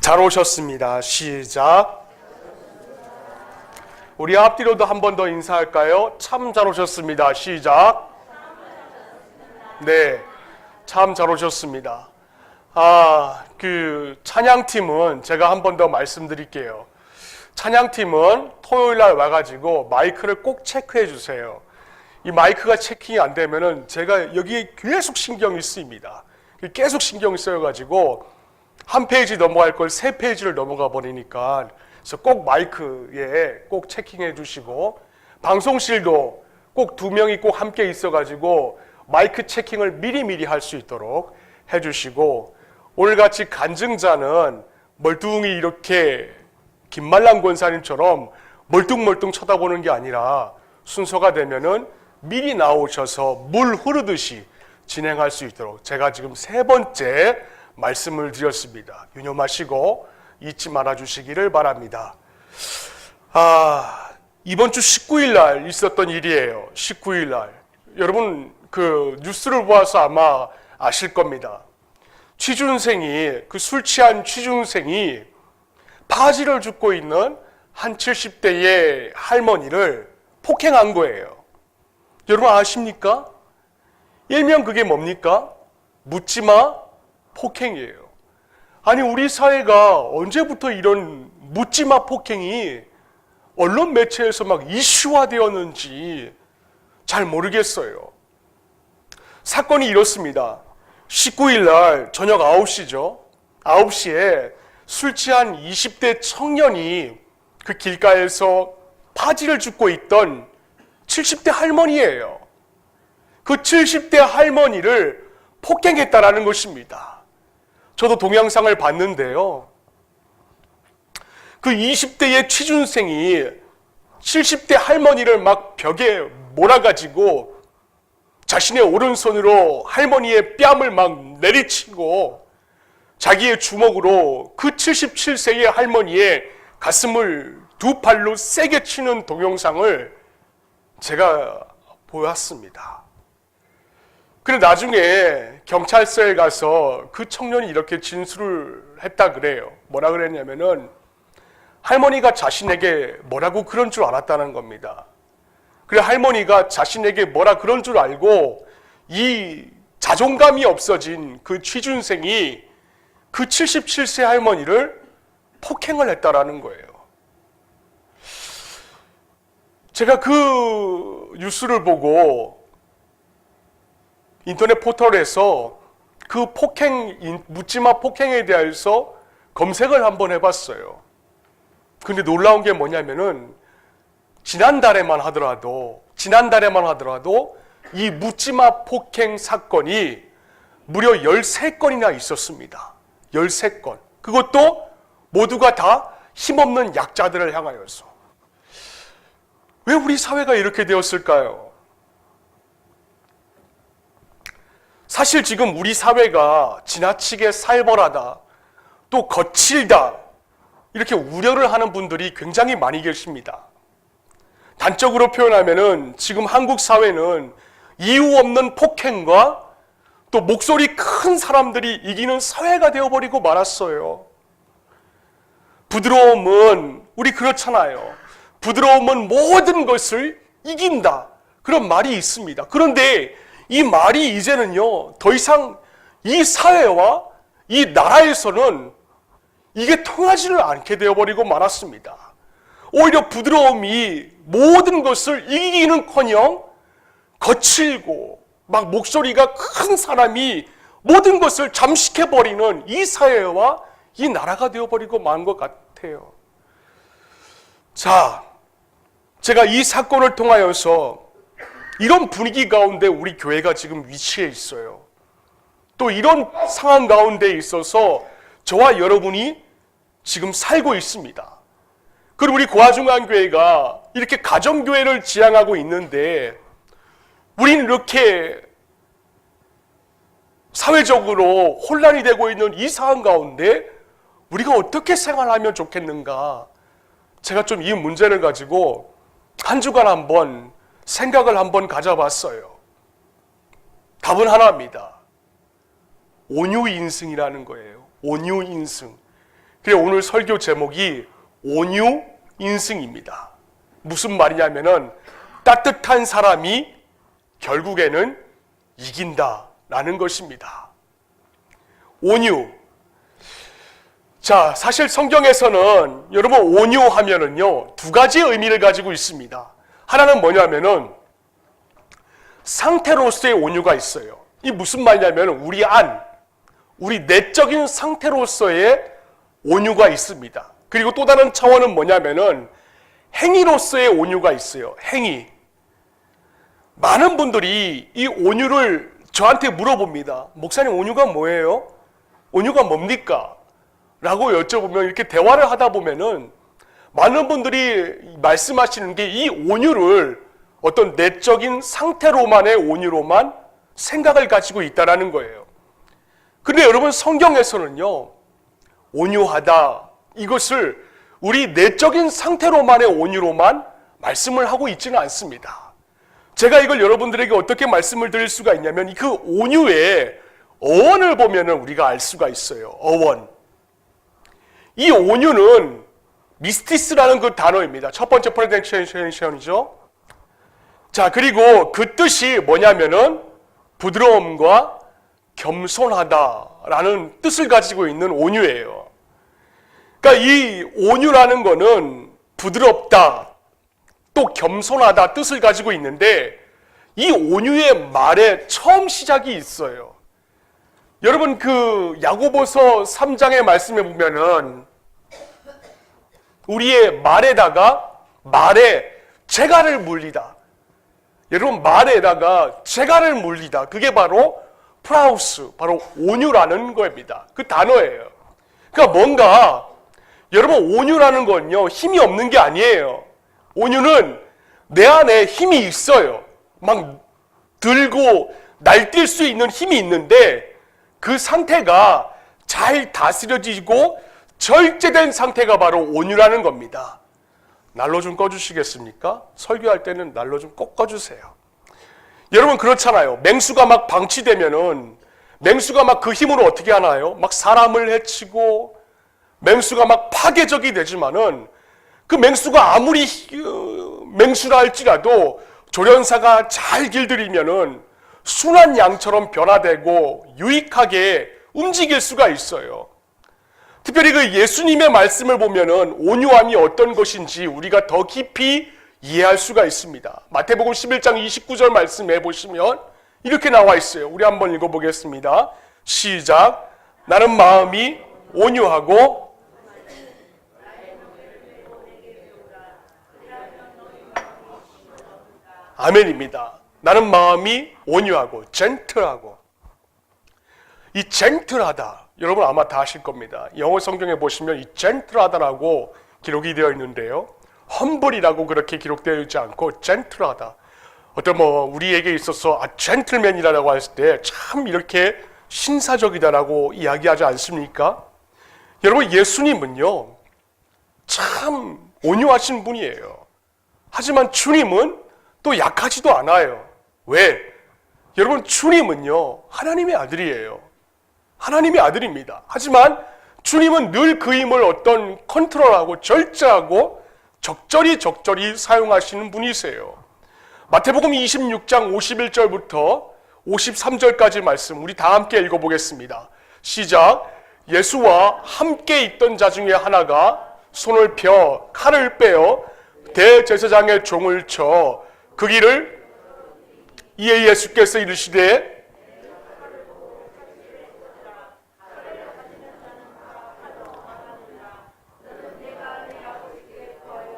잘 오셨습니다. 시작. 우리 앞뒤로도 한 번 더 인사할까요? 참 잘 오셨습니다. 시작. 네, 참 잘 오셨습니다. 찬양팀은 제가 한 번 더 말씀드릴게요. 찬양팀은 토요일 날 와가지고 마이크를 꼭 체크해 주세요. 이 마이크가 체킹이 안 되면은 제가 여기에 계속 신경이 쓰입니다. 계속 신경이 쓰여가지고 한 페이지 넘어갈 걸 세 페이지를 넘어가 버리니까, 그래서 꼭 마이크에 꼭 체킹해 주시고, 방송실도 꼭 두 명이 꼭 함께 있어가지고 마이크 체킹을 미리미리 할 수 있도록 해주시고, 오늘같이 간증자는 멀뚱히 이렇게 김말랑 권사님처럼 멀뚱멀뚱 쳐다보는 게 아니라 순서가 되면은 미리 나오셔서 물 흐르듯이 진행할 수 있도록 제가 지금 세 번째 말씀을 드렸습니다. 유념하시고 잊지 말아 주시기를 바랍니다. 이번 주 19일 날 있었던 일이에요. 19일 날. 여러분 그 뉴스를 보아서 아마 아실 겁니다. 취준생이, 술 취한 취준생이 바지를 줍고 있는 한 70대의 할머니를 폭행한 거예요. 여러분 아십니까? 일명 그게 뭡니까? 묻지마 폭행이에요. 아니, 우리 사회가 언제부터 이런 묻지마 폭행이 언론 매체에서 막 이슈화되었는지 잘 모르겠어요. 사건이 이렇습니다. 19일 날 저녁 9시죠. 9시에 술 취한 20대 청년이 그 길가에서 바지를 줍고 있던 70대 할머니예요. 그 70대 할머니를 폭행했다라는 것입니다. 저도 동영상을 봤는데요. 그 20대의 취준생이 70대 할머니를 막 벽에 몰아가지고 자신의 오른손으로 할머니의 뺨을 막 내리치고 자기의 주먹으로 그 77세의 할머니의 가슴을 두 팔로 세게 치는 동영상을 제가 보았습니다. 그런데 나중에 경찰서에 가서 그 청년이 이렇게 진술을 했다 그래요. 뭐라 그랬냐면은 할머니가 자신에게 뭐라고 그런 줄 알았다는 겁니다. 그래, 할머니가 자신에게 뭐라 그런 줄 알고 이 자존감이 없어진 그 취준생이 그 77세 할머니를 폭행을 했다라는 거예요. 제가 그 뉴스를 보고 인터넷 포털에서 그 묻지마 폭행에 대해서 검색을 한번 해봤어요. 근데 놀라운 게 뭐냐면은 지난달에만 하더라도 이 묻지마 폭행 사건이 무려 13건이나 있었습니다. 13건. 그것도 모두가 다 힘없는 약자들을 향하여서. 왜 우리 사회가 이렇게 되었을까요? 사실 지금 우리 사회가 지나치게 살벌하다, 또 거칠다, 이렇게 우려를 하는 분들이 굉장히 많이 계십니다. 단적으로 표현하면은 지금 한국 사회는 이유 없는 폭행과 또 목소리 큰 사람들이 이기는 사회가 되어버리고 말았어요. 부드러움은, 우리 그렇잖아요. 부드러움은 모든 것을 이긴다, 그런 말이 있습니다. 그런데 이 말이 이제는요, 더 이상 이 사회와 이 나라에서는 이게 통하지를 않게 되어버리고 말았습니다. 오히려 부드러움이 모든 것을 이기기는커녕 거칠고 막 목소리가 큰 사람이 모든 것을 잠식해버리는 이 사회와 이 나라가 되어버리고 만 것 같아요. 자, 제가 이 사건을 통하여서 이런 분위기 가운데 우리 교회가 지금 위치해 있어요. 또 이런 상황 가운데 있어서 저와 여러분이 지금 살고 있습니다. 그리고 우리 고아중앙교회가 이렇게 가정교회를 지향하고 있는데, 우리는 이렇게 사회적으로 혼란이 되고 있는 이 상황 가운데 우리가 어떻게 생활하면 좋겠는가, 제가 좀 이 문제를 가지고 한 주간 한번 생각을 한번 가져봤어요. 답은 하나입니다. 온유인승이라는 거예요. 온유인승. 그래 오늘 설교 제목이 온유 인승입니다. 무슨 말이냐면은 따뜻한 사람이 결국에는 이긴다라는 것입니다. 온유. 자, 사실 성경에서는 여러분 온유하면은요 두 가지 의미를 가지고 있습니다. 하나는 뭐냐면은 상태로서의 온유가 있어요. 이 무슨 말이냐면 우리 내적인 상태로서의 온유가 있습니다. 그리고 또 다른 차원은 뭐냐면은 행위로서의 온유가 있어요. 행위. 많은 분들이 이 온유를 저한테 물어봅니다. 목사님 온유가 뭐예요? 온유가 뭡니까? 라고 여쭤보면 이렇게 대화를 하다 보면은 많은 분들이 말씀하시는 게 이 온유를 어떤 내적인 상태로만의 온유로만 생각을 가지고 있다라는 거예요. 근데 여러분 성경에서는요 온유하다 이것을 우리 내적인 상태로만의 온유로만 말씀을 하고 있지는 않습니다. 제가 이걸 여러분들에게 어떻게 말씀을 드릴 수가 있냐면 그 온유의 어원을 보면은 우리가 알 수가 있어요. 어원. 이 온유는 미스티스라는 그 단어입니다. 첫 번째 프레젠테이션이죠. 자, 그리고 그 뜻이 뭐냐면은 부드러움과 겸손하다라는 뜻을 가지고 있는 온유예요. 그러니까 이 온유라는 거는 부드럽다, 또 겸손하다 뜻을 가지고 있는데 이 온유의 말에 처음 시작이 있어요. 여러분 그 야고보서 3장의 말씀에 보면은 우리의 말에 재갈을 물리다. 여러분 말에다가 재갈을 물리다. 그게 바로 프라우스, 바로 온유라는 겁니다. 그 단어예요. 그러니까 뭔가 여러분 온유라는 건요 힘이 없는 게 아니에요. 온유는 내 안에 힘이 있어요. 막 들고 날뛸 수 있는 힘이 있는데 그 상태가 잘 다스려지고 절제된 상태가 바로 온유라는 겁니다. 난로 좀 꺼주시겠습니까? 설교할 때는 난로 좀 꼭 꺼주세요. 여러분 그렇잖아요. 맹수가 막 방치되면은 맹수가 막 그 힘으로 어떻게 하나요? 막 사람을 해치고 맹수가 막 파괴적이 되지만은 그 맹수가 아무리 맹수라 할지라도 조련사가 잘 길들이면은 순한 양처럼 변화되고 유익하게 움직일 수가 있어요. 특별히 그 예수님의 말씀을 보면은 온유함이 어떤 것인지 우리가 더 깊이 이해할 수가 있습니다. 마태복음 11장 29절 말씀해 보시면 이렇게 나와 있어요. 우리 한번 읽어보겠습니다. 시작. 나는 마음이 온유하고 아멘입니다. 나는 마음이 온유하고 젠틀하고. 이 젠틀하다 여러분 아마 다 아실 겁니다. 영어 성경에 보시면 이 젠틀하다라고 기록이 되어 있는데요 험블이라고 그렇게 기록되어 있지 않고 젠틀하다. 어떤 우리에게 있어서 젠틀맨이라고 했을 때 참 이렇게 신사적이다라고 이야기하지 않습니까? 여러분 예수님은요 참 온유하신 분이에요. 하지만 주님은 또 약하지도 않아요. 왜? 여러분 주님은요 하나님의 아들이에요. 하나님의 아들입니다. 하지만 주님은 늘 그 힘을 어떤 컨트롤하고 절제하고 적절히 사용하시는 분이세요. 마태복음 26장 51절부터 53절까지 말씀 우리 다 함께 읽어보겠습니다. 시작. 예수와 함께 있던 자 중에 하나가 손을 펴 칼을 빼어 대제사장의 종을 쳐 그 길을 이에 예수께서 이르시되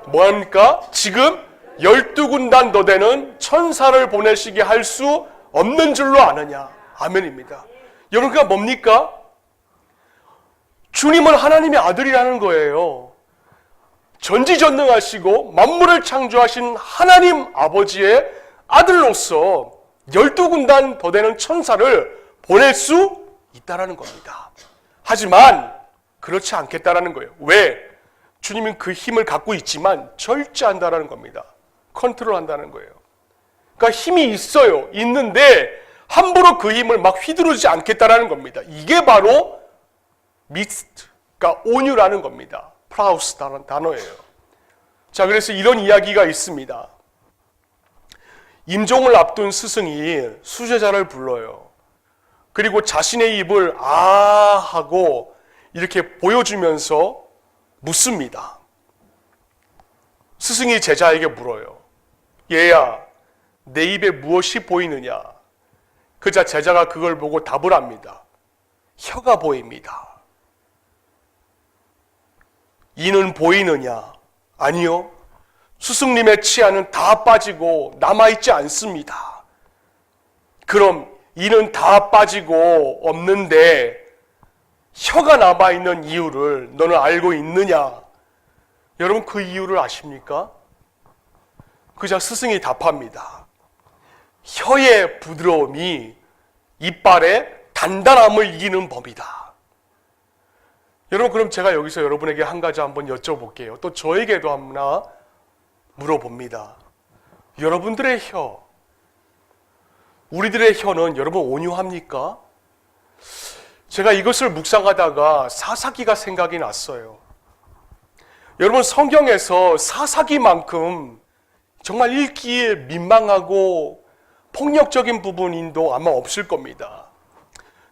뭐합니까? 지금 12군단 너대는 천사를 보내시게 할 수 없는 줄로 아느냐. 아멘입니다. 여러분 그가 뭡니까? 주님은 하나님의 아들이라는 거예요. 전지전능하시고 만물을 창조하신 하나님 아버지의 아들로서 12군단 더 되는 천사를 보낼 수 있다라는 겁니다. 하지만 그렇지 않겠다라는 거예요. 왜? 주님은 그 힘을 갖고 있지만 절제한다라는 겁니다. 컨트롤한다는 거예요. 그러니까 힘이 있어요. 있는데 함부로 그 힘을 막 휘두르지 않겠다라는 겁니다. 이게 바로 그러니까 온유라는 겁니다. 프라우스라는 단어예요. 자, 그래서 이런 이야기가 있습니다. 임종을 앞둔 스승이 수제자를 불러요. 그리고 자신의 입을 아 하고 이렇게 보여주면서 묻습니다. 스승이 제자에게 물어요. 얘야, 내 입에 무엇이 보이느냐? 그자 제자가 그걸 보고 답을 합니다. 혀가 보입니다. 이는 보이느냐? 아니요. 스승님의 치아는 다 빠지고 남아있지 않습니다. 그럼 이는 다 빠지고 없는데 혀가 남아있는 이유를 너는 알고 있느냐? 여러분 그 이유를 아십니까? 그자 스승이 답합니다. 혀의 부드러움이 이빨의 단단함을 이기는 법이다. 여러분 그럼 제가 여기서 여러분에게 한 가지 한번 여쭤볼게요. 또 저에게도 하나 물어봅니다. 여러분들의 혀, 우리들의 혀는 여러분 온유합니까? 제가 이것을 묵상하다가 사사기가 생각이 났어요. 여러분 성경에서 사사기만큼 정말 읽기에 민망하고 폭력적인 부분도 아마 없을 겁니다.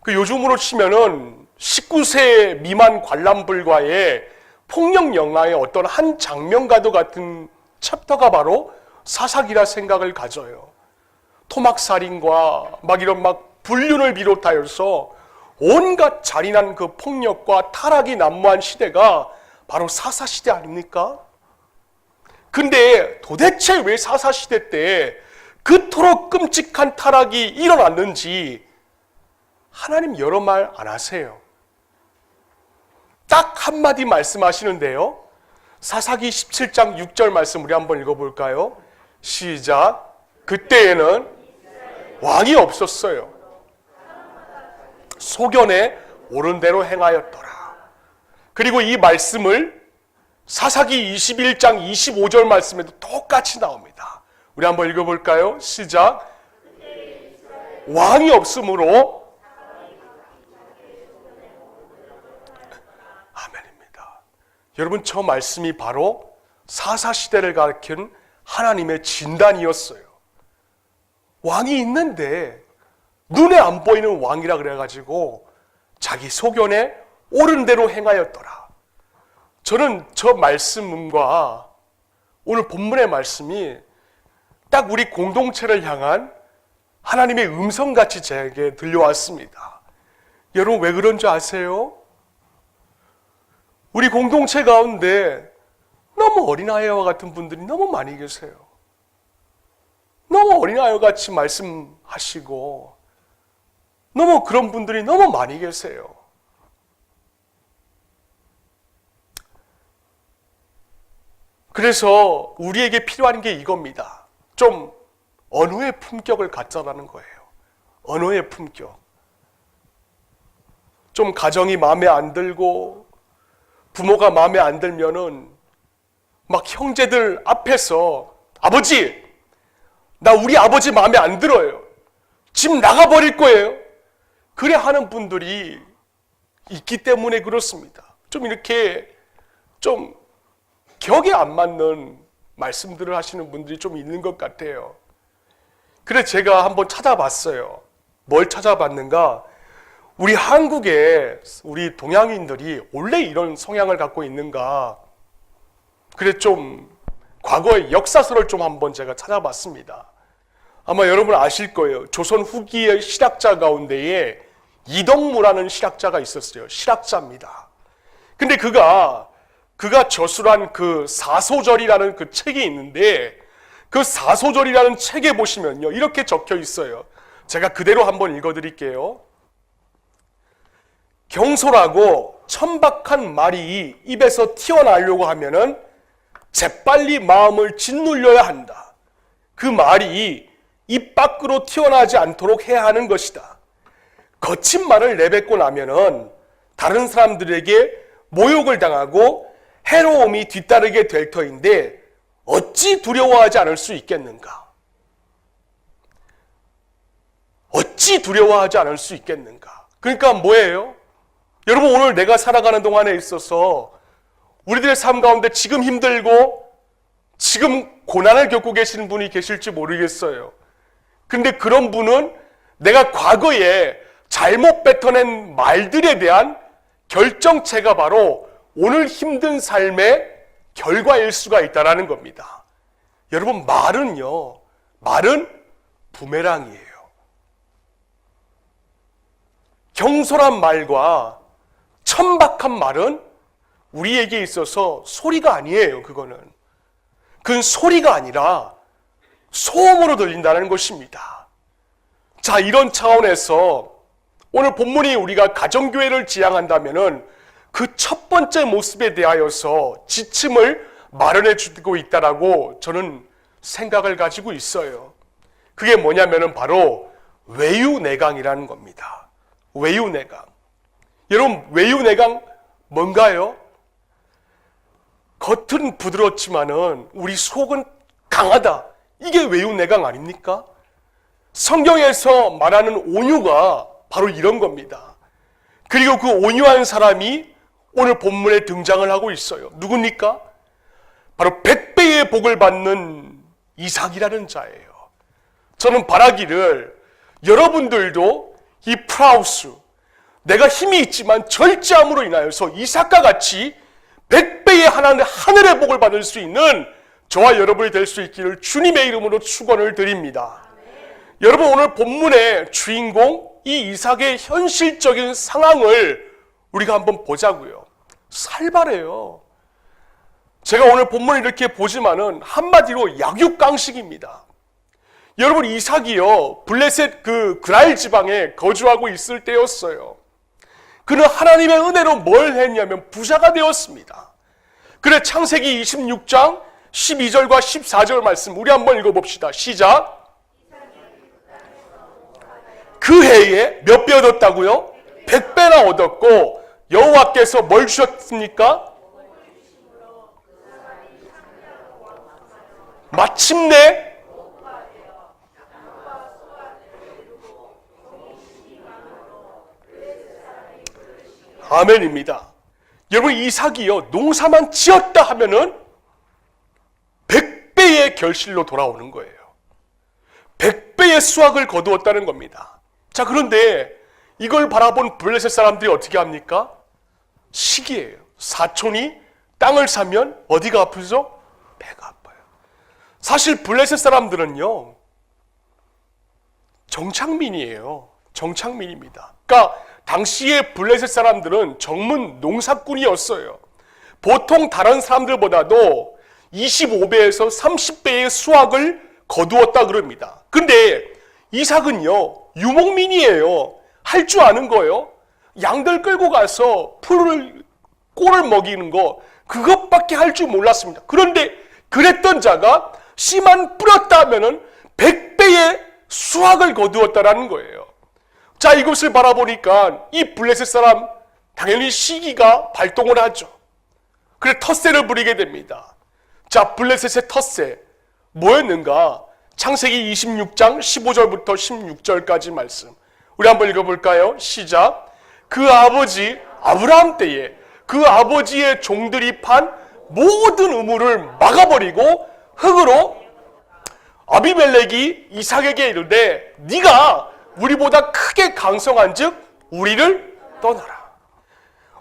그 요즘으로 치면은 19세 미만 관람불가의 폭력 영화의 어떤 한 장면과도 같은 챕터가 바로 사사기라 생각을 가져요. 토막살인과 막 이런 막 불륜을 비롯하여서 온갖 잔인한 그 폭력과 타락이 난무한 시대가 바로 사사시대 아닙니까? 근데 도대체 왜 사사시대 때 그토록 끔찍한 타락이 일어났는지 하나님 여러 말 안 하세요. 딱 한마디 말씀하시는데요. 사사기 17장 6절 말씀 우리 한번 읽어볼까요? 시작. 그때에는 왕이 없었어요. 소견에 옳은 대로 행하였더라. 그리고 이 말씀을 사사기 21장 25절 말씀에도 똑같이 나옵니다. 우리 한번 읽어볼까요? 시작. 왕이 없으므로 아멘입니다. 여러분 저 말씀이 바로 사사시대를 가리킨 하나님의 진단이었어요. 왕이 있는데 눈에 안 보이는 왕이라 그래가지고 자기 소견에 옳은 대로 행하였더라. 저는 저 말씀과 오늘 본문의 말씀이 딱 우리 공동체를 향한 하나님의 음성같이 제게 들려왔습니다. 여러분 왜 그런 줄 아세요? 우리 공동체 가운데 너무 어린아이와 같은 분들이 너무 많이 계세요. 너무 어린아이와 같이 말씀하시고 너무 그런 분들이 너무 많이 계세요. 그래서 우리에게 필요한 게 이겁니다. 좀 언어의 품격을 갖자라는 거예요. 언어의 품격. 좀 가정이 마음에 안 들고 부모가 마음에 안 들면은 막 형제들 앞에서 아버지, 나 우리 아버지 마음에 안 들어요. 집 나가버릴 거예요. 그래 하는 분들이 있기 때문에 그렇습니다. 좀 이렇게 좀 격에 안 맞는 말씀들을 하시는 분들이 좀 있는 것 같아요. 그래서 제가 한번 찾아봤어요. 뭘 찾아봤는가? 우리 한국에 우리 동양인들이 원래 이런 성향을 갖고 있는가? 그래 좀 과거의 역사서를 좀 한번 제가 찾아봤습니다. 아마 여러분 아실 거예요. 조선 후기의 실학자 가운데에 이덕무라는 실학자가 있었어요. 실학자입니다. 근데 그가 저술한 그 사소절이라는 그 책이 있는데 그 사소절이라는 책에 보시면요. 이렇게 적혀 있어요. 제가 그대로 한번 읽어드릴게요. 경솔하고 천박한 말이 입에서 튀어나오려고 하면은 재빨리 마음을 짓눌려야 한다. 그 말이 입 밖으로 튀어나오지 않도록 해야 하는 것이다. 거친 말을 내뱉고 나면은 다른 사람들에게 모욕을 당하고 해로움이 뒤따르게 될 터인데 어찌 두려워하지 않을 수 있겠는가? 어찌 두려워하지 않을 수 있겠는가? 그러니까 뭐예요? 여러분, 오늘 내가 살아가는 동안에 있어서 우리들의 삶 가운데 지금 힘들고 지금 고난을 겪고 계시는 분이 계실지 모르겠어요. 근데 그런 분은 내가 과거에 잘못 뱉어낸 말들에 대한 결정체가 바로 오늘 힘든 삶의 결과일 수가 있다는 겁니다. 여러분, 말은 부메랑이에요. 경솔한 말과 천박한 말은 우리에게 있어서 소리가 아니에요. 그건 소리가 아니라 소음으로 들린다는 것입니다. 자, 이런 차원에서 오늘 본문이 우리가 가정교회를 지향한다면은 그 첫 번째 모습에 대하여서 지침을 마련해 주고 있다라고 저는 생각을 가지고 있어요. 그게 뭐냐면은 바로 외유내강이라는 겁니다. 외유내강. 여러분, 외유내강 뭔가요? 겉은 부드럽지만은 우리 속은 강하다. 이게 외유내강 아닙니까? 성경에서 말하는 온유가 바로 이런 겁니다. 그리고 그 온유한 사람이 오늘 본문에 등장을 하고 있어요. 누굽니까? 바로 100배의 복을 받는 이삭이라는 자예요. 저는 바라기를 여러분들도 이 프라우스, 내가 힘이 있지만 절제함으로 인하여서 이삭과 같이 100배의 하늘의 복을 받을 수 있는 저와 여러분이 될 수 있기를 주님의 이름으로 축원을 드립니다. 여러분, 오늘 본문의 주인공 이 이삭의 현실적인 상황을 우리가 한번 보자고요. 살벌해요. 제가 오늘 본문을 이렇게 보지만은 한마디로 약육강식입니다. 여러분, 이삭이요 블레셋 그 그랄 지방에 거주하고 있을 때였어요. 그는 하나님의 은혜로 뭘 했냐면 부자가 되었습니다. 그래, 창세기 26장 12절과 14절 말씀 우리 한번 읽어봅시다. 시작. 그 해에 몇 배 얻었다고요? 100배나 얻었고 여호와께서 뭘 주셨습니까? 마침내 아멘입니다. 여러분, 이삭이요 농사만 지었다 하면은 100배의 결실로 돌아오는 거예요. 100배의 수확을 거두었다는 겁니다. 자, 그런데 이걸 바라본 블레셋 사람들이 어떻게 합니까? 시기예요. 사촌이 땅을 사면 어디가 아프죠? 배가 아파요. 사실 블레셋 사람들은요 정착민이에요. 정착민입니다. 그러니까 당시의 블레셋 사람들은 전문 농사꾼이었어요. 보통 다른 사람들보다도 25배에서 30배의 수확을 거두었다 그럽니다. 근데 이삭은요 유목민이에요. 할 줄 아는 거예요. 양들 끌고 가서 꼴을 먹이는 거, 그것밖에 할 줄 몰랐습니다. 그런데 그랬던 자가 씨만 뿌렸다 하면은 100배의 수확을 거두었다라는 거예요. 자, 이것을 바라보니까 이 블레셋 사람 당연히 시기가 발동을 하죠. 그래 텃세를 부리게 됩니다. 자, 블레셋의 텃세 뭐였는가? 창세기 26장 15절부터 16절까지 말씀 우리 한번 읽어볼까요? 시작. 그 아버지 아브라함 때에 그 아버지의 종들이 판 모든 우물을 막아버리고 흙으로 아비멜렉이 이삭에게 이르되 네가 우리보다 크게 강성한즉 우리를 떠나라.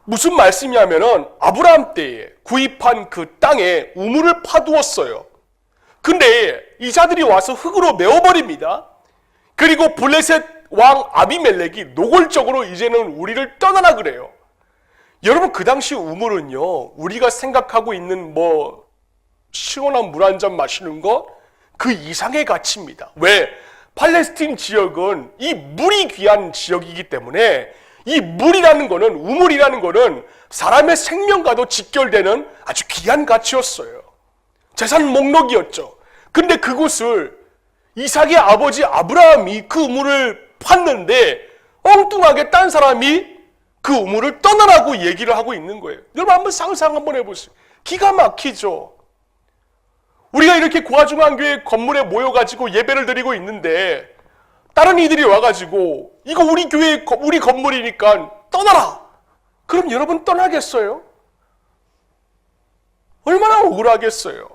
무슨 말씀이냐면은 아브라함 때에 구입한 그 땅에 우물을 파두었어요. 근데 이자들이 와서 흙으로 메워버립니다. 그리고 블레셋 왕 아비멜렉이 노골적으로 이제는 우리를 떠나라 그래요. 여러분, 그 당시 우물은요 우리가 생각하고 있는 뭐 시원한 물 한 잔 마시는 거 그 이상의 가치입니다. 왜? 팔레스틴 지역은 이 물이 귀한 지역이기 때문에 이 물이라는 거는, 우물이라는 거는 사람의 생명과도 직결되는 아주 귀한 가치였어요. 재산 목록이었죠. 근데 그곳을 이삭의 아버지 아브라함이 그 우물을 팠는데 엉뚱하게 딴 사람이 그 우물을 떠나라고 얘기를 하고 있는 거예요. 여러분 한번 상상 한번 해보세요. 기가 막히죠. 우리가 이렇게 고아중앙교회 건물에 모여가지고 예배를 드리고 있는데 다른 이들이 와가지고 이거 우리 교회 우리 건물이니까 떠나라. 그럼 여러분 떠나겠어요? 얼마나 억울하겠어요?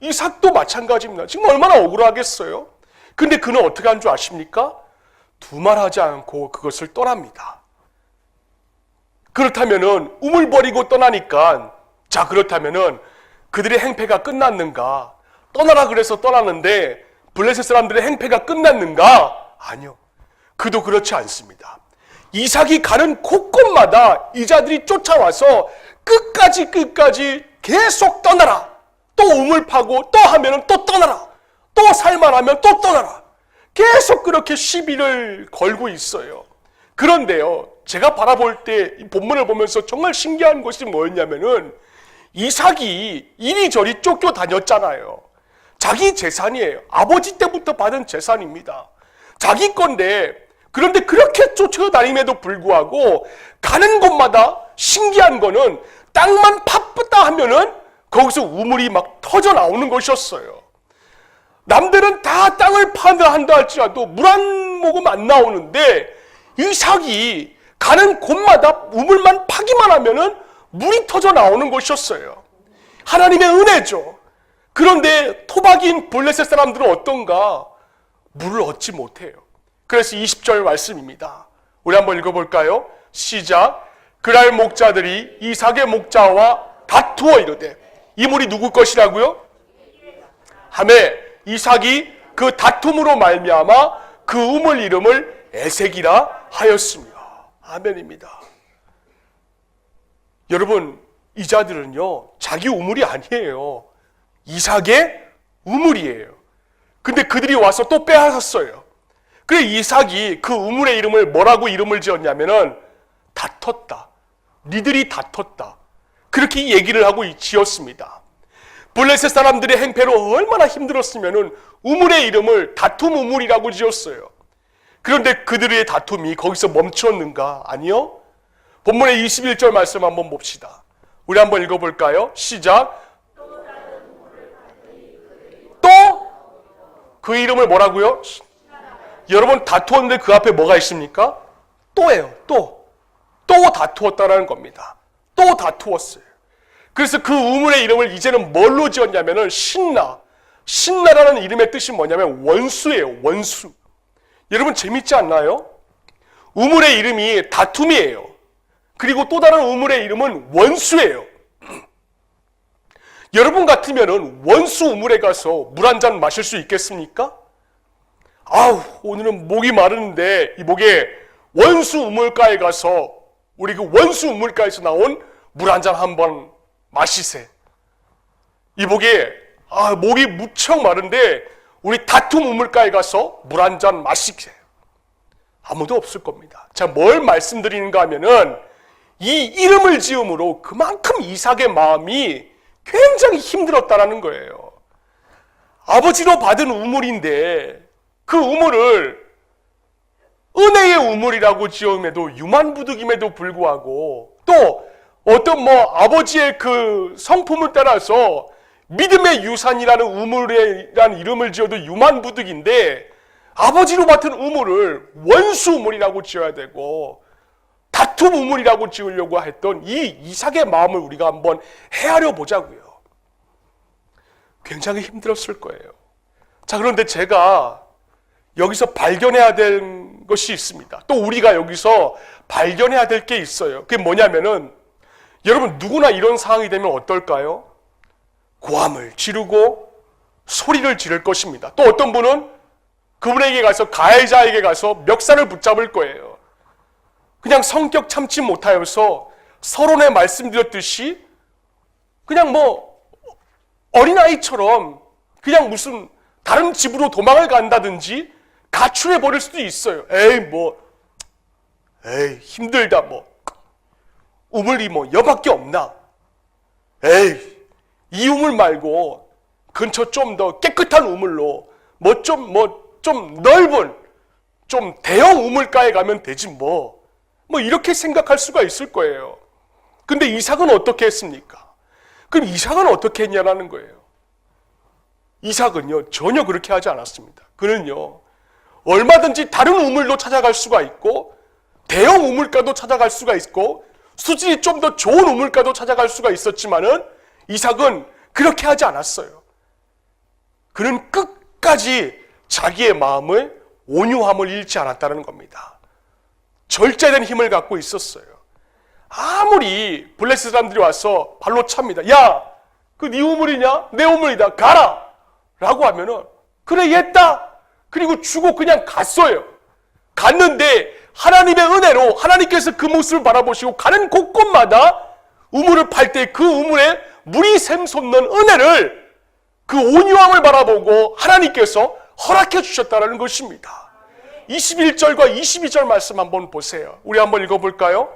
이삭도 마찬가지입니다. 지금 얼마나 억울하겠어요? 근데 그는 어떻게 한 줄 아십니까? 두말하지 않고 그것을 떠납니다. 그렇다면은 우물 버리고 떠나니까, 자 그렇다면은 그들의 행패가 끝났는가? 떠나라 그래서 떠났는데 블레셋 사람들의 행패가 끝났는가? 아니요. 그도 그렇지 않습니다. 이삭이 가는 곳곳마다 이자들이 쫓아와서 끝까지 계속 떠나라. 또 우물 파고 또 하면은 또 떠나라. 또 살만하면 또 떠나라. 계속 그렇게 시비를 걸고 있어요. 그런데요, 제가 바라볼 때 이 본문을 보면서 정말 신기한 것이 뭐였냐면은 이삭이 이리저리 쫓겨 다녔잖아요. 자기 재산이에요. 아버지 때부터 받은 재산입니다. 자기 건데, 그런데 그렇게 쫓아다님에도 불구하고 가는 곳마다 신기한 거는 땅만 파뿌다 하면은 거기서 우물이 막 터져 나오는 것이었어요. 남들은 다 땅을 한다 할지라도 물 한 모금 안 나오는데 이삭이 가는 곳마다 우물만 파기만 하면은 물이 터져 나오는 것이었어요. 하나님의 은혜죠. 그런데 토박이인 블레셋 사람들은 어떤가? 물을 얻지 못해요. 그래서 20절 말씀입니다. 우리 한번 읽어볼까요? 시작. 그날 목자들이 이삭의 목자와 다투어 이르되, 이 물이 누구 것이라고요? 하매 이삭이 그 다툼으로 말미암아 그 우물 이름을 에색이라 하였습니다. 아멘입니다. 여러분, 이자들은요 자기 우물이 아니에요. 이삭의 우물이에요. 근데 그들이 와서 또 빼앗았어요. 그래 이삭이 그 우물의 이름을 뭐라고 이름을 지었냐면은 다퉜다. 니들이 다퉜다. 그렇게 얘기를 하고 지었습니다. 블레셋 사람들의 행패로 얼마나 힘들었으면은 우물의 이름을 다툼 우물이라고 지었어요. 그런데 그들의 다툼이 거기서 멈추었는가? 아니요. 본문의 21절 말씀 한번 봅시다. 우리 한번 읽어볼까요? 시작. 또 그 이름을 뭐라고요? 여러분 다투었는데 그 앞에 뭐가 있습니까? 또예요. 또 다투었다라는 겁니다. 또 다투었어요. 그래서 그 우물의 이름을 이제는 뭘로 지었냐면은 신나라는 이름의 뜻이 뭐냐면 원수예요. 원수. 여러분 재밌지 않나요? 우물의 이름이 다툼이에요. 그리고 또 다른 우물의 이름은 원수예요. 여러분 같으면은 원수 우물에 가서 물 한 잔 마실 수 있겠습니까? 아우, 오늘은 목이 마르는데 이 목에 원수 우물가에 가서 우리 그 원수 우물가에서 나온 물 한 잔 한번 마시세. 이 목에 목이 무척 마른데 우리 다툼 우물가에 가서 물 한 잔 마시세. 아무도 없을 겁니다. 자, 뭘 말씀드리는가 하면은 이 이름을 지음으로 그만큼 이삭의 마음이 굉장히 힘들었다라는 거예요. 아버지로 받은 우물인데 그 우물을 은혜의 우물이라고 지음에도 유만부득임에도 불구하고 또 어떤 아버지의 그 성품을 따라서 믿음의 유산이라는 우물이라는 이름을 지어도 유만부득인데 아버지로 받은 우물을 원수 우물이라고 지어야 되고 다툼 우물이라고 지으려고 했던 이 이삭의 마음을 우리가 한번 헤아려 보자고요. 굉장히 힘들었을 거예요. 자, 그런데 제가 여기서 발견해야 될 것이 있습니다. 또 우리가 여기서 발견해야 될 게 있어요. 그게 뭐냐면은 여러분 누구나 이런 상황이 되면 어떨까요? 고함을 지르고 소리를 지를 것입니다. 또 어떤 분은 그분에게 가서 가해자에게 가서 멱살을 붙잡을 거예요. 그냥 성격 참지 못하여서 서론에 말씀드렸듯이 그냥 어린아이처럼 그냥 무슨 다른 집으로 도망을 간다든지 가출해 버릴 수도 있어요. 힘들다 우물이 여밖에 없나? 이 우물 말고 근처 좀 더 깨끗한 우물로 좀 넓은 좀 대형 우물가에 가면 되지 이렇게 생각할 수가 있을 거예요. 근데 이삭은 어떻게 했습니까? 그럼 이삭은 어떻게 했냐라는 거예요. 이삭은요 전혀 그렇게 하지 않았습니다. 그는요 얼마든지 다른 우물로 찾아갈 수가 있고 대형 우물가도 찾아갈 수가 있고 수질이 좀 더 좋은 우물가도 찾아갈 수가 있었지만은 이삭은 그렇게 하지 않았어요. 그는 끝까지 자기의 마음을 온유함을 잃지 않았다는 겁니다. 절제된 힘을 갖고 있었어요. 아무리 블레셋 사람들이 와서 발로 찹니다. 야, 그 네 우물이냐? 내 우물이다. 가라! 라고 하면은 그래 옛다. 그리고 주고 그냥 갔어요. 갔는데 하나님의 은혜로 하나님께서 그 모습을 바라보시고 가는 곳곳마다 우물을 팔 때 그 우물에 물이 샘솟는 은혜를, 그 온유함을 바라보고 하나님께서 허락해 주셨다는 것입니다. 21절과 22절 말씀 한번 보세요. 우리 한번 읽어볼까요?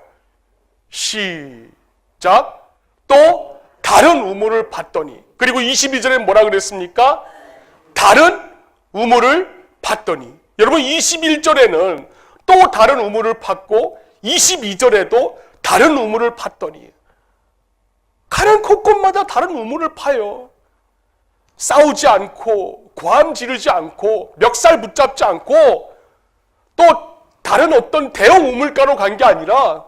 시작. 또 다른 우물을 봤더니, 그리고 22절에 뭐라 그랬습니까? 다른 우물을 봤더니. 여러분 21절에는 또 다른 우물을 팠고 22절에도 다른 우물을 팠더니, 가는 곳곳마다 다른 우물을 파요. 싸우지 않고 고함 지르지 않고 멱살 붙잡지 않고 또 다른 어떤 대형 우물가로 간 게 아니라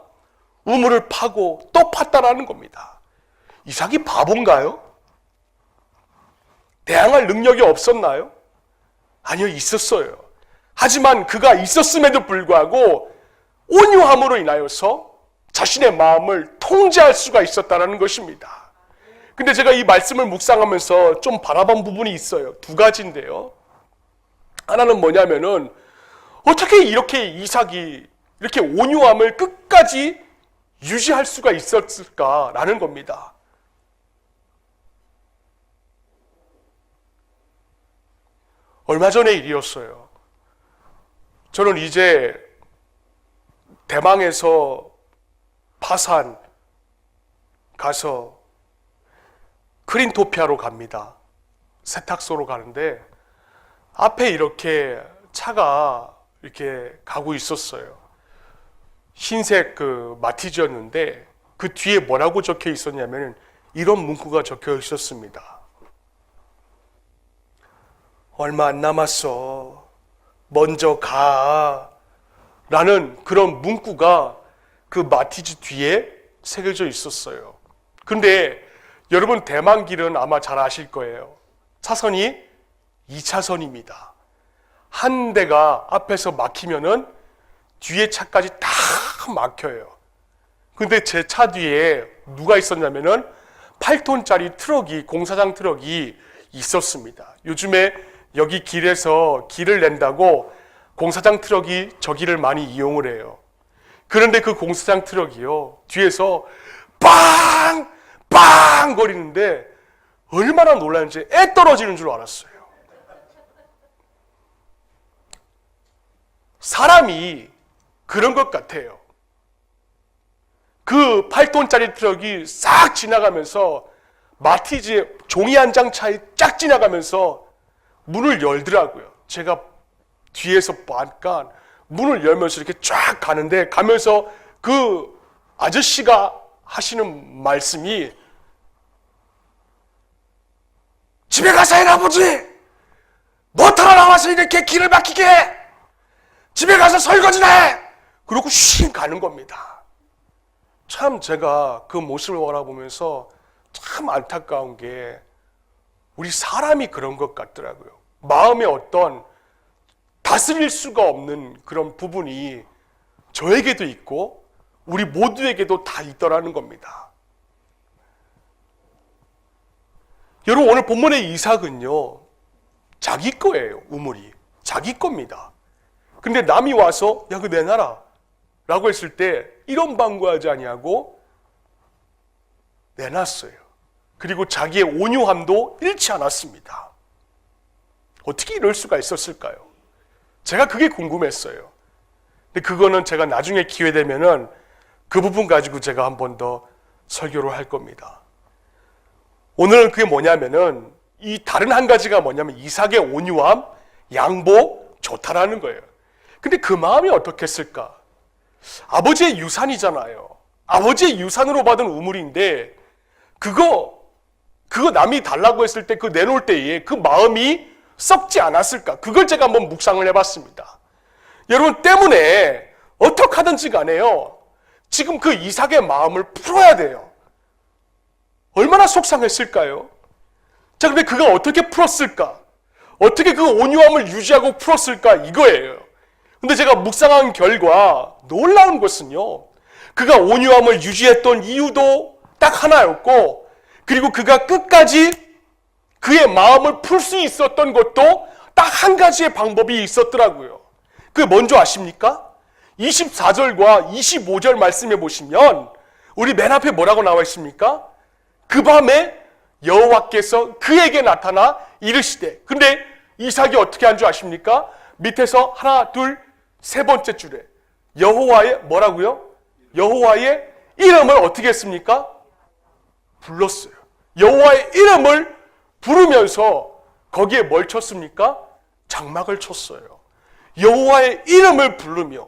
우물을 파고 또 팠다라는 겁니다. 이삭이 바본가요? 대항할 능력이 없었나요? 아니요, 있었어요. 하지만 그가 있었음에도 불구하고 온유함으로 인하여서 자신의 마음을 통제할 수가 있었다는 것입니다. 근데 제가 이 말씀을 묵상하면서 좀 바라본 부분이 있어요. 두 가지인데요. 하나는 뭐냐면은 어떻게 이렇게 이삭이 이렇게 온유함을 끝까지 유지할 수가 있었을까라는 겁니다. 얼마 전의 일이었어요. 저는 이제 대망에서 파산 가서 크린토피아로 갑니다. 세탁소로 가는데 앞에 이렇게 차가 이렇게 가고 있었어요. 흰색 그 마티즈였는데 그 뒤에 뭐라고 적혀 있었냐면 이런 문구가 적혀 있었습니다. 얼마 안 남았어. 먼저 가. 라는 그런 문구가 그 마티즈 뒤에 새겨져 있었어요. 근데 여러분 대만길은 아마 잘 아실 거예요. 차선이 2차선입니다. 한 대가 앞에서 막히면은 뒤에 차까지 다 막혀요. 근데 제 차 뒤에 누가 있었냐면은 8톤짜리 트럭이, 공사장 트럭이 있었습니다. 요즘에 여기 길에서 길을 낸다고 공사장 트럭이 저기를 많이 이용을 해요. 그런데 그 공사장 트럭이요, 뒤에서 빵! 빵! 거리는데 얼마나 놀랐는지 애 떨어지는 줄 알았어요. 사람이 그런 것 같아요. 그 8톤짜리 트럭이 싹 지나가면서 마티즈 종이 한 장 차에 쫙 지나가면서 문을 열더라고요. 제가 뒤에서 보니까 문을 열면서 이렇게 쫙 가는데, 가면서 그 아저씨가 하시는 말씀이 집에 가서 해라 아버지! 뭐 타러 나와서 이렇게 길을 막히게 해! 집에 가서 설거지나 해! 그러고 쉬 가는 겁니다. 참 제가 그 모습을 바라보면서 참 안타까운 게 우리 사람이 그런 것 같더라고요. 마음에 어떤 다스릴 수가 없는 그런 부분이 저에게도 있고 우리 모두에게도 다 있더라는 겁니다. 여러분 오늘 본문의 이삭은요, 자기 거예요. 우물이 자기 겁니다. 근데 남이 와서 야, 그거 내놔라 라고 했을 때 이런 방구하지 아니하고 내놨어요. 그리고 자기의 온유함도 잃지 않았습니다. 어떻게 이럴 수가 있었을까요? 제가 그게 궁금했어요. 근데 그거는 제가 나중에 기회 되면은 그 부분 가지고 제가 한 번 더 설교를 할 겁니다. 오늘은 그게 뭐냐면은 이 다른 한 가지가 뭐냐면 이삭의 온유함, 양보, 좋다라는 거예요. 근데 그 마음이 어떻겠을까? 아버지의 유산이잖아요. 아버지의 유산으로 받은 우물인데 그거 남이 달라고 했을 때 그 내놓을 때에 그 마음이 썩지 않았을까? 그걸 제가 한번 묵상을 해봤습니다. 여러분 때문에 어떻게 하든지 간에요, 지금 그 이삭의 마음을 풀어야 돼요. 얼마나 속상했을까요? 자, 근데 그가 어떻게 풀었을까? 어떻게 그 온유함을 유지하고 풀었을까? 이거예요. 근데 제가 묵상한 결과 놀라운 것은요, 그가 온유함을 유지했던 이유도 딱 하나였고, 그리고 그가 끝까지 그의 마음을 풀 수 있었던 것도 딱 한 가지의 방법이 있었더라고요. 그게 뭔지 아십니까? 24절과 25절 말씀해 보시면 우리 맨 앞에 뭐라고 나와 있습니까? 그 밤에 여호와께서 그에게 나타나 이르시되. 근데 이삭이 어떻게 한 줄 아십니까? 밑에서 하나, 둘, 세 번째 줄에 여호와의 뭐라고요? 여호와의 이름을 어떻게 했습니까? 불렀어요. 여호와의 이름을 부르면서 거기에 뭘 쳤습니까? 장막을 쳤어요. 여호와의 이름을 부르며.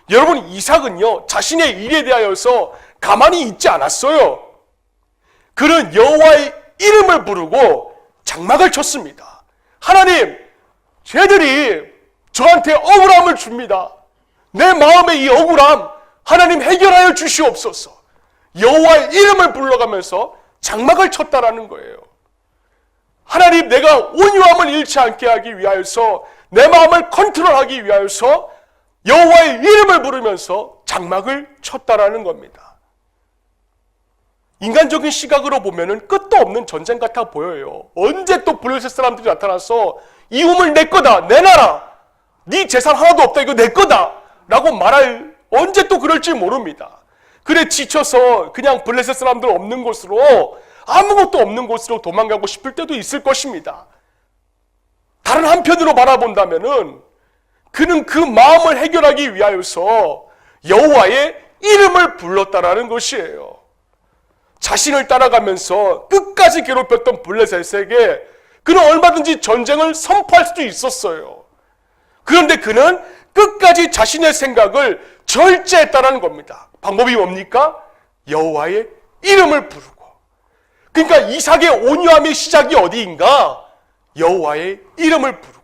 여러분, 이삭은요, 자신의 일에 대하여서 가만히 있지 않았어요. 그는 여호와의 이름을 부르고 장막을 쳤습니다. 하나님, 쟤들이 저한테 억울함을 줍니다. 내 마음의 이 억울함 하나님 해결하여 주시옵소서. 여호와의 이름을 불러가면서 장막을 쳤다라는 거예요. 하나님, 내가 온유함을 잃지 않게 하기 위하여서, 내 마음을 컨트롤하기 위하여서 여호와의 이름을 부르면서 장막을 쳤다라는 겁니다. 인간적인 시각으로 보면은 끝도 없는 전쟁 같아 보여요. 언제 또 블레셋 사람들이 나타나서 이 우물 내 거다, 내놔라, 네 재산 하나도 없다, 이거 내 거다 라고 말할, 언제 또 그럴지 모릅니다. 그래 지쳐서 그냥 블레셋 사람들 없는 곳으로, 아무것도 없는 곳으로 도망가고 싶을 때도 있을 것입니다. 다른 한편으로 바라본다면은 그는 그 마음을 해결하기 위하여서 여호와의 이름을 불렀다라는 것이에요. 자신을 따라가면서 끝까지 괴롭혔던 블레셋에게 그는 얼마든지 전쟁을 선포할 수도 있었어요. 그런데 그는 끝까지 자신의 생각을 절제했다라는 겁니다. 방법이 뭡니까? 여호와의 이름을 부르고. 그러니까 이삭의 온유함의 시작이 어디인가? 여호와의 이름을 부르고.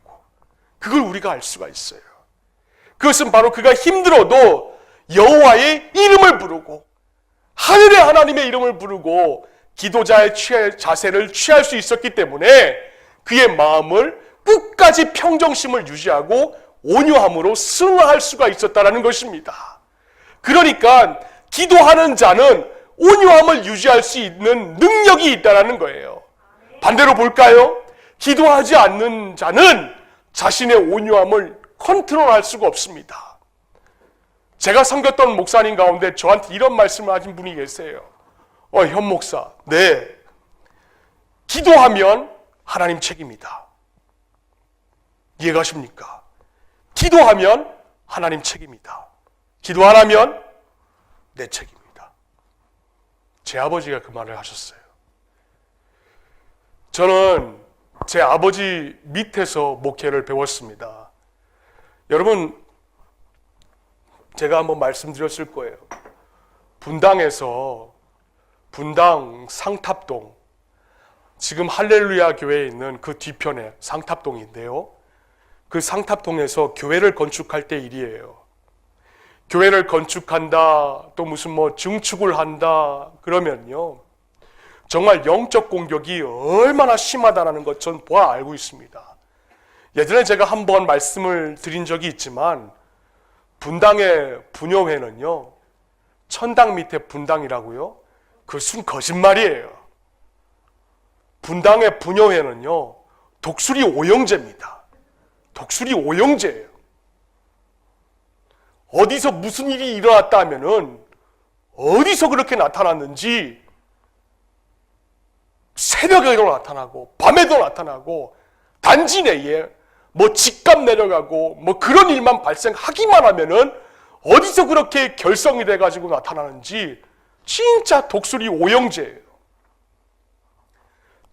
그걸 우리가 알 수가 있어요. 그것은 바로 그가 힘들어도 여호와의 이름을 부르고 하늘의 하나님의 이름을 부르고 기도자의 자세를 취할 수 있었기 때문에 그의 마음을 끝까지 평정심을 유지하고 온유함으로 승화할 수가 있었다는 것입니다. 그러니까 기도하는 자는 온유함을 유지할 수 있는 능력이 있다는 거예요. 반대로 볼까요? 기도하지 않는 자는 자신의 온유함을 컨트롤할 수가 없습니다. 제가 섬겼던 목사님 가운데 저한테 이런 말씀을 하신 분이 계세요. 현 목사, 네, 기도하면 하나님 책임이다. 이해가십니까? 기도하면 하나님 책임이다. 기도 안 하면 내 책임이다. 제 아버지가 그 말을 하셨어요. 저는 제 아버지 밑에서 목회를 배웠습니다. 여러분, 제가 한번 말씀드렸을 거예요. 분당 상탑동, 지금 할렐루야 교회에 있는 그 뒤편에 상탑동인데요. 그 상탑동에서 교회를 건축할 때 일이에요. 교회를 건축한다, 또 무슨 뭐 증축을 한다 그러면요, 정말 영적 공격이 얼마나 심하다는 것 전 보아 알고 있습니다. 예전에 제가 한번 말씀을 드린 적이 있지만 분당의 분여회는요, 천당 밑에 분당이라고요? 그 순 거짓말이에요. 분당의 분여회는요, 독수리 오영제입니다. 독수리 오영제예요. 어디서 무슨 일이 일어났다 하면은 어디서 그렇게 나타났는지 새벽에도 나타나고 밤에도 나타나고 단지 내에 뭐 집값 내려가고 뭐 그런 일만 발생하기만 하면은 어디서 그렇게 결성이 돼가지고 나타나는지 진짜 독수리 오영제예요.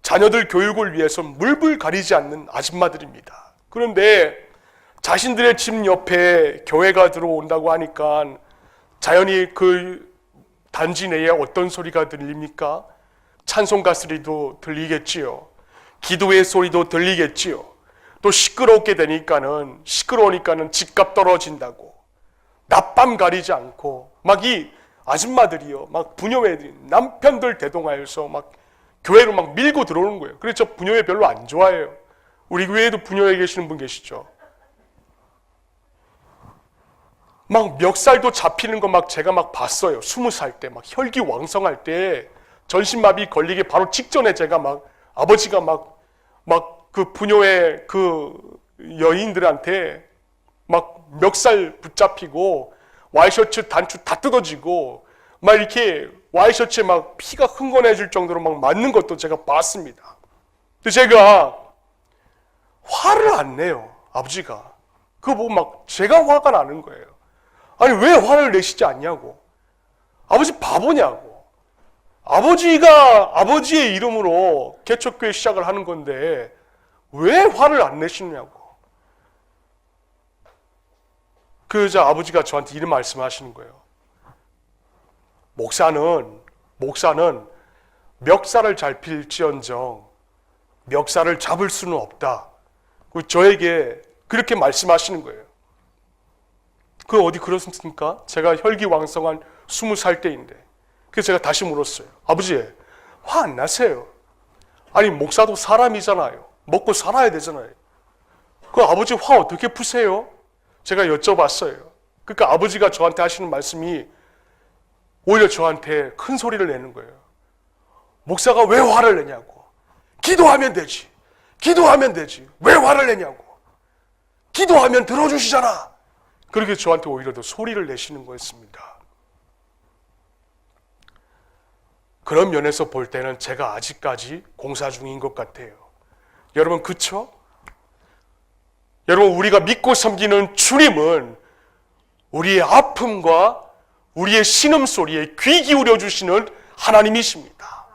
자녀들 교육을 위해서 물불 가리지 않는 아줌마들입니다. 그런데 자신들의 집 옆에 교회가 들어온다고 하니까 자연히 그 단지 내에 어떤 소리가 들립니까? 찬송가 소리도 들리겠지요. 기도의 소리도 들리겠지요. 또 시끄러우니까는 집값 떨어진다고 낮밤 가리지 않고 막 이 아줌마들이요, 막 부녀회들이 남편들 대동하여서 막 교회로 막 밀고 들어오는 거예요. 그래서 저 부녀회 별로 안 좋아해요. 우리 교회에도 부녀회 계시는 분 계시죠? 막 멱살도 잡히는 거 막 제가 막 봤어요. 20살 때 막 혈기왕성할 때 전신마비 걸리기 바로 직전에 제가 막 아버지가 막 그 부녀회 그 여인들한테 막 멱살 붙잡히고 와이셔츠 단추 다 뜯어지고 막 이렇게 와이셔츠에 막 피가 흥건해질 정도로 막 맞는 것도 제가 봤습니다. 근데 제가 화를 안 내요. 아버지가. 그거 보고 막 제가 화가 나는 거예요. 아니 왜 화를 내시지 않냐고. 아버지 바보냐고. 아버지가 아버지의 이름으로 개척교회 시작을 하는 건데 왜 화를 안 내시느냐고. 그 여자 아버지가 저한테 이런 말씀을 하시는 거예요. 목사는 멱살을 잡힐지언정 멱살을 잡을 수는 없다. 저에게 그렇게 말씀하시는 거예요. 그 어디 그렇습니까? 제가 혈기왕성한 20살 때인데. 그래서 제가 다시 물었어요. 아버지, 화 안 나세요? 아니 목사도 사람이잖아요. 먹고 살아야 되잖아요. 그 아버지 화 어떻게 푸세요? 제가 여쭤봤어요. 그러니까 아버지가 저한테 하시는 말씀이 오히려 저한테 큰 소리를 내는 거예요. 목사가 왜 화를 내냐고. 기도하면 되지. 기도하면 되지. 왜 화를 내냐고. 기도하면 들어주시잖아. 그렇게 저한테 오히려 더 소리를 내시는 거였습니다. 그런 면에서 볼 때는 제가 아직까지 공사 중인 것 같아요. 여러분 그쵸? 여러분 우리가 믿고 섬기는 주님은 우리의 아픔과 우리의 신음소리에 귀 기울여 주시는 하나님이십니다.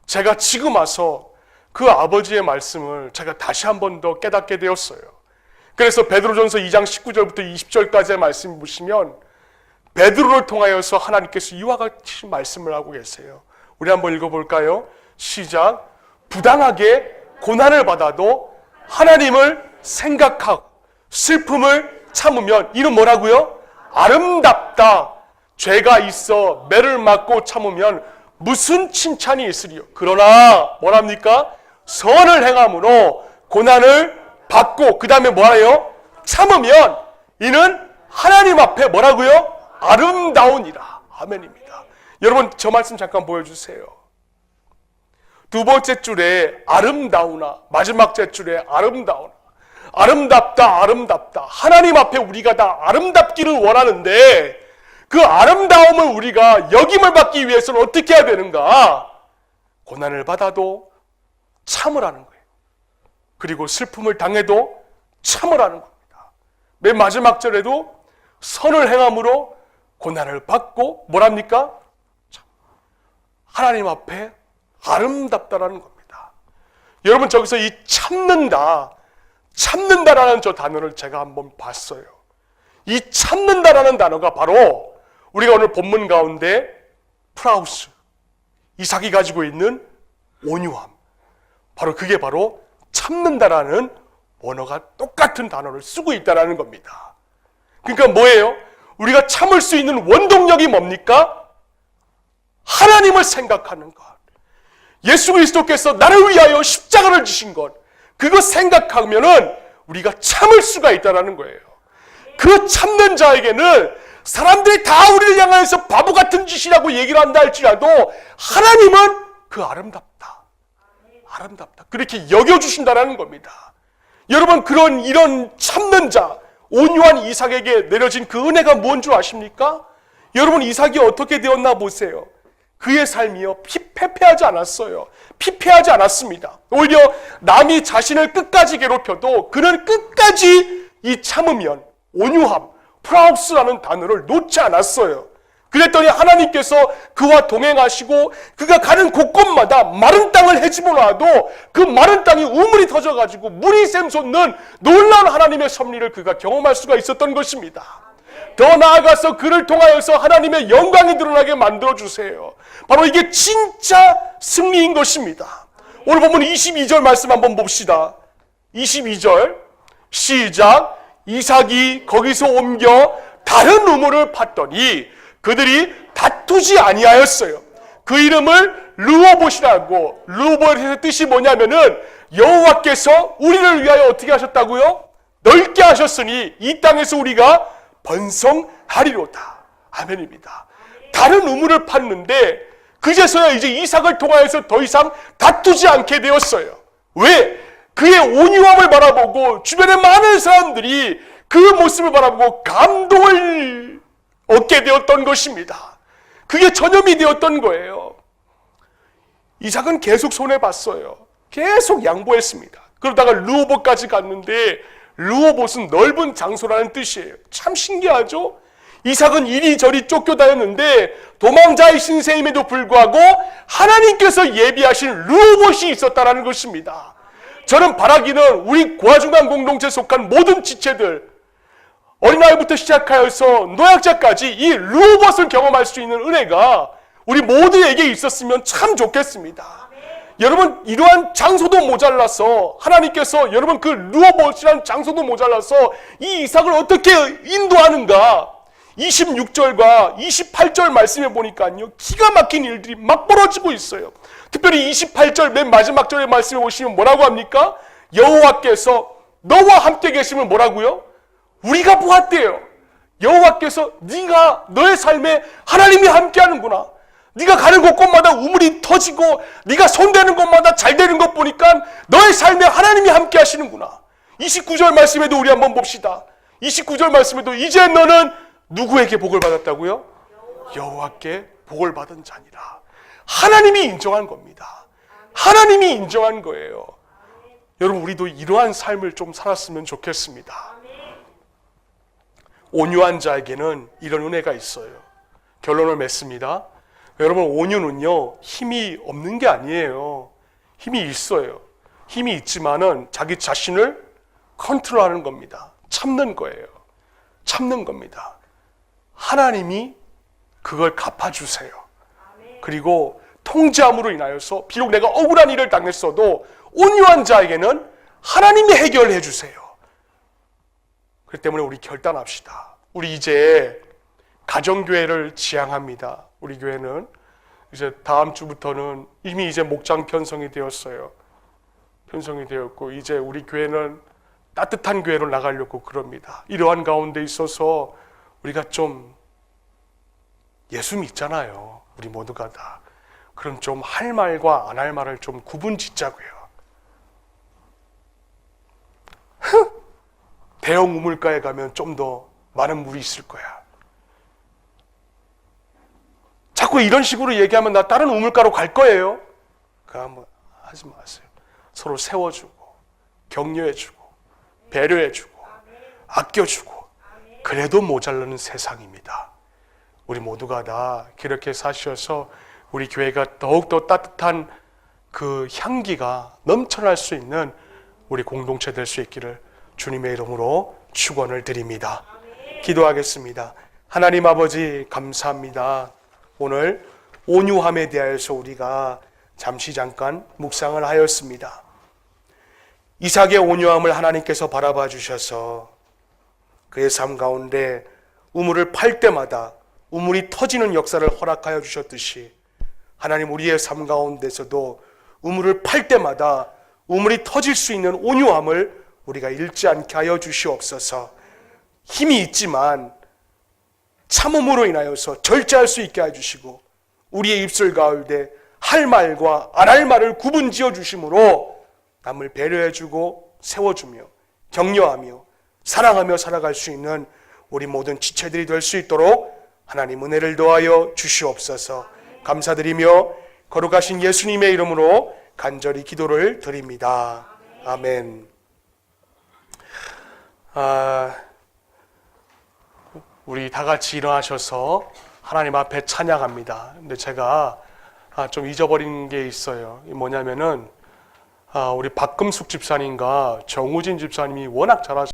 제가 지금 와서 그 아버지의 말씀을 제가 다시 한 번 더 깨닫게 되었어요. 그래서 베드로전서 2장 19절부터 20절까지의 말씀 보시면 베드로를 통하여서 하나님께서 이와 같이 말씀을 하고 계세요. 우리 한번 읽어볼까요? 시작. 부당하게 고난을 받아도 하나님을 생각하고 슬픔을 참으면 이는 뭐라고요? 아름답다. 죄가 있어 매를 맞고 참으면 무슨 칭찬이 있으리요. 그러나 뭐랍니까? 선을 행함으로 고난을 받고 그 다음에 뭐예요? 참으면 이는 하나님 앞에 뭐라고요? 아름다우니라. 아멘입니다. 여러분 저 말씀 잠깐 보여주세요. 두 번째 줄에 아름다우나, 마지막 줄에 아름다우나. 아름답다, 아름답다. 하나님 앞에 우리가 다 아름답기를 원하는데 그 아름다움을 우리가 역임을 받기 위해서는 어떻게 해야 되는가? 고난을 받아도 참으라는 거예요. 그리고 슬픔을 당해도 참으라는 겁니다. 맨 마지막 절에도 선을 행함으로 고난을 받고 뭐랍니까? 하나님 아름답다라는 겁니다. 여러분 저기서 이 참는다라는 저 단어를 제가 한번 봤어요. 이 참는다라는 단어가 바로 우리가 오늘 본문 가운데 프라우스, 이삭이 가지고 있는 온유함, 바로 그게 바로 참는다라는 원어가 똑같은 단어를 쓰고 있다는 겁니다. 그러니까 뭐예요? 우리가 참을 수 있는 원동력이 뭡니까? 하나님을 생각하는 것. 예수 그리스도께서 나를 위하여 십자가를 지신 것. 그거 생각하면은 우리가 참을 수가 있다는 거예요. 그 참는 자에게는 사람들이 다 우리를 향해서 바보 같은 짓이라고 얘기를 한다 할지라도 하나님은 그 아름답다. 아름답다. 그렇게 여겨주신다는 겁니다. 여러분 이런 참는 자, 온유한 이삭에게 내려진 그 은혜가 뭔 줄 아십니까? 여러분 이삭이 어떻게 되었나 보세요. 그의 삶이요 피폐하지 않았어요. 피폐하지 않았습니다. 오히려 남이 자신을 끝까지 괴롭혀도 그는 끝까지 이 참으면 온유함, 프라우스라는 단어를 놓지 않았어요. 그랬더니 하나님께서 그와 동행하시고 그가 가는 곳곳마다 마른 땅을 헤집어 놔도 그 마른 땅이 우물이 터져가지고 물이 샘솟는 놀라운 하나님의 섭리를 그가 경험할 수가 있었던 것입니다. 더 나아가서 그를 통하여서 하나님의 영광이 드러나게 만들어주세요. 바로 이게 진짜 승리인 것입니다. 오늘 보면 22절 말씀 한번 봅시다. 22절 시작. 이삭이 거기서 옮겨 다른 우물을 팠더니 그들이 다투지 아니하였어요. 그 이름을 르호봇이라고, 르호봇의 뜻이 뭐냐면은 여호와께서 우리를 위하여 어떻게 하셨다고요? 넓게 하셨으니 이 땅에서 우리가 번성하리로다. 아멘입니다. 다른 우물을 팠는데 그제서야 이제 이삭을 통하여서 더 이상 다투지 않게 되었어요. 왜? 그의 온유함을 바라보고 주변의 많은 사람들이 그 모습을 바라보고 감동을 얻게 되었던 것입니다. 그게 전염이 되었던 거예요. 이삭은 계속 손해봤어요. 계속 양보했습니다. 그러다가 르호봇까지 갔는데 르호봇은 넓은 장소라는 뜻이에요. 참 신기하죠? 이삭은 이리저리 쫓겨다녔는데 도망자의 신세임에도 불구하고 하나님께서 예비하신 르호봇이 있었다는 것입니다. 저는 바라기는 우리 고아중간 공동체에 속한 모든 지체들, 어린아이부터 시작하여서 노약자까지 이 르호봇을 경험할 수 있는 은혜가 우리 모두에게 있었으면 참 좋겠습니다. 여러분, 이러한 장소도 모자라서 하나님께서 여러분 그 르호봇이라는 장소도 모자라서 이 이삭을 어떻게 인도하는가, 26절과 28절 말씀해 보니까요, 기가 막힌 일들이 막 벌어지고 있어요. 특별히 28절 맨 마지막 절의 말씀해 보시면 뭐라고 합니까? 여호와께서 너와 함께 계시면 뭐라고요? 우리가 보았대요. 여호와께서 네가 너의 삶에 하나님이 함께 하는구나. 네가 가는 곳곳마다 우물이 터지고 네가 손대는 곳마다 잘 되는 것 보니까 너의 삶에 하나님이 함께 하시는구나. 29절 말씀에도 우리 한번 봅시다. 29절 말씀에도 이제 너는 누구에게 복을 받았다고요? 여호와께 복을 받은 자니라. 하나님이 인정한 겁니다. 하나님이 인정한 거예요. 여러분, 우리도 이러한 삶을 좀 살았으면 좋겠습니다. 온유한 자에게는 이런 은혜가 있어요. 결론을 맺습니다. 여러분, 온유는요, 힘이 없는 게 아니에요. 힘이 있어요. 힘이 있지만은 자기 자신을 컨트롤하는 겁니다. 참는 거예요. 참는 겁니다. 하나님이 그걸 갚아주세요. 그리고 통제함으로 인하여서 비록 내가 억울한 일을 당했어도 온유한 자에게는 하나님이 해결해 주세요. 그렇기 때문에 우리 결단합시다. 우리 이제 가정교회를 지향합니다. 우리 교회는 이제 다음 주부터는 이미 이제 목장 편성이 되었어요. 편성이 되었고 이제 우리 교회는 따뜻한 교회로 나가려고 그럽니다. 이러한 가운데 있어서 우리가 좀 예수 믿잖아요. 우리 모두가 다. 그럼 좀 할 말과 안 할 말을 좀 구분 짓자고요. 대형 우물가에 가면 좀 더 많은 물이 있을 거야. 자꾸 이런 식으로 얘기하면 나 다른 우물가로 갈 거예요. 그거 한번 하지 마세요. 서로 세워주고 격려해주고 배려해주고 아껴주고 그래도 모자라는 세상입니다. 우리 모두가 다 그렇게 사셔서 우리 교회가 더욱더 따뜻한 그 향기가 넘쳐날 수 있는 우리 공동체 될 수 있기를 주님의 이름으로 축원을 드립니다. 기도하겠습니다. 하나님 아버지 감사합니다. 오늘 온유함에 대하여서 우리가 잠깐 묵상을 하였습니다. 이삭의 온유함을 하나님께서 바라봐 주셔서 그의 삶 가운데 우물을 팔 때마다 우물이 터지는 역사를 허락하여 주셨듯이 하나님 우리의 삶 가운데서도 우물을 팔 때마다 우물이 터질 수 있는 온유함을 우리가 잃지 않게 하여 주시옵소서. 힘이 있지만 참음으로 인하여서 절제할 수 있게 해주시고 우리의 입술 가운데 할 말과 안 할 말을 구분 지어 주심으로 남을 배려해주고 세워주며 격려하며 사랑하며 살아갈 수 있는 우리 모든 지체들이 될 수 있도록 하나님 은혜를 더하여 주시옵소서. 감사드리며 거룩하신 예수님의 이름으로 간절히 기도를 드립니다. 아멘. 우리 다 같이 일어나셔서 하나님 앞에 찬양합니다. 근데 제가 좀 잊어버린 게 있어요. 뭐냐면은 우리 박금숙 집사님과 정우진 집사님이 워낙 잘하셔서